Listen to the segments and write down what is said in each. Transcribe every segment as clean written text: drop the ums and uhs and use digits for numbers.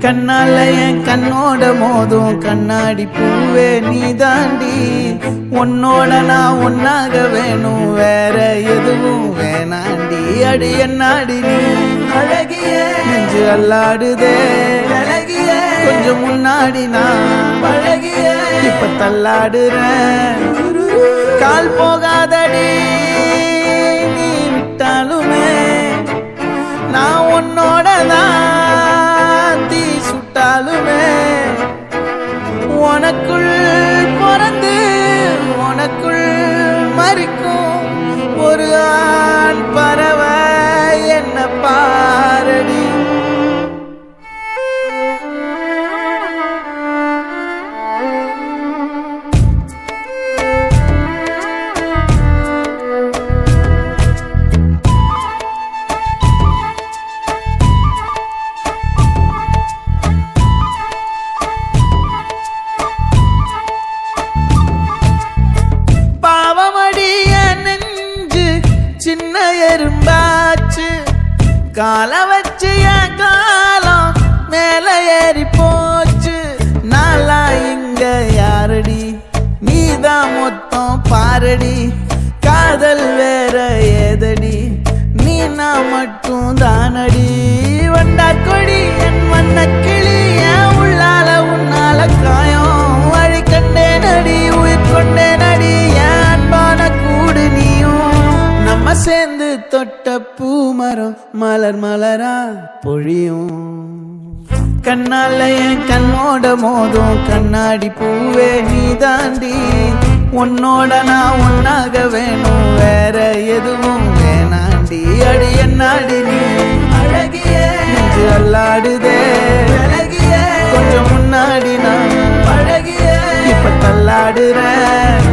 கண்ணால என் கண்ணோட மோதும் கண்ணாடி பூவே நீ தாண்டி, உன்னோட நான் ஒன்னாக வேணும் வேற எதுவும் வேணாண்டி. அடி என்னாடி நீ அழகிய நெஞ்சு அல்லாடுதே அழகிய, கொஞ்சம் முன்னாடி நான் அழகிய இப்ப தள்ளாடுறேன். கால் போகாதடி நீ விட்டாலுமே நான் உன்னோட தான் தீ சுட்டாலுமே, உனக்குள் பிறந்து உனக்குள் மறிக்கும் ஒரு ஆண் பறவை என்ன பாரடி. சின்ன எறும்பாச்சு கால வச்சு என் காலம் மேல ஏறி போச்சு. நாளா இங்க யாரடி நீதான் மொத்தம் பாரடி, காதல் வேற ஏதடி நீ நான் மட்டும் தானடி. வண்டா கொடி என் வண்ண கிளி என் உள்ளால உன்னால காயம் வழி கண்டே நடி உயிர் கொண்டே நடி என் அன்பான கூடு நீயும். நம்ம சேர்ந்து தொட்ட பூமரம் மலர் மலரா பொழியும். கண்ணால என் கண்ணோட மோதும் கண்ணாடி பூவே நீ தாண்டி, உன்னோட நான் ஒன்னாக வேணும் வேற எதுவும் வேணாண்டி. அடி என்னாடி நீ அழகிய நெஞ்சு அல்லாடுதே அழகிய, கொஞ்சம் முன்னாடி நான் அழகிய இப்ப தள்ளாடுறேன்.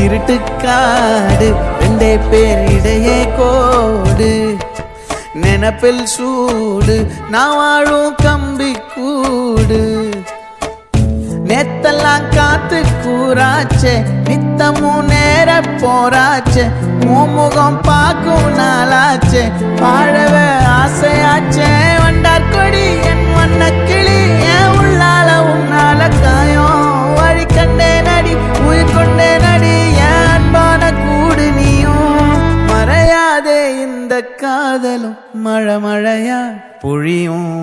இருட்டுக்காடு ரெண்டே பேர் இடையே கோடு, நினப்பில் சூடு நான் வாழும் கம்பி கூடு. நேத்தெல்லாம் காத்து கூறாச்சே நித்தமும் நேர போராச்சே, முகம் பார்க்கும் நாளாச்சே வாழவே ஆசையாச்சே. வண்டார் கொடி என் வண்ண கிளி என் உள்ளால உன்னால காயம் வழி கண்டே நடி உயிர் கொண்டே நடி என் அன்பான கூடு நீயும். மறையாதே இந்த காதலும் மழை மழையா பொழியும்.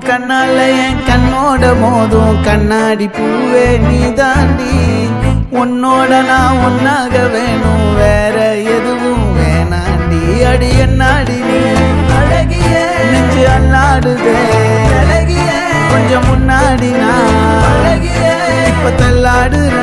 கண்ணால என் கண்ணோட மோதும் கண்ணாடி பூவே நீ தாண்டி, உன்னோட நான் ஒன்னாக வேணும் வேற எதுவும் வேணாண்டி. அடி என்னாடி நீ அழகிய நெஞ்சு அல்லாடுதே அழகிய, கொஞ்சம் முன்னாடி நான் அழகிய இப்ப தள்ளாடுற.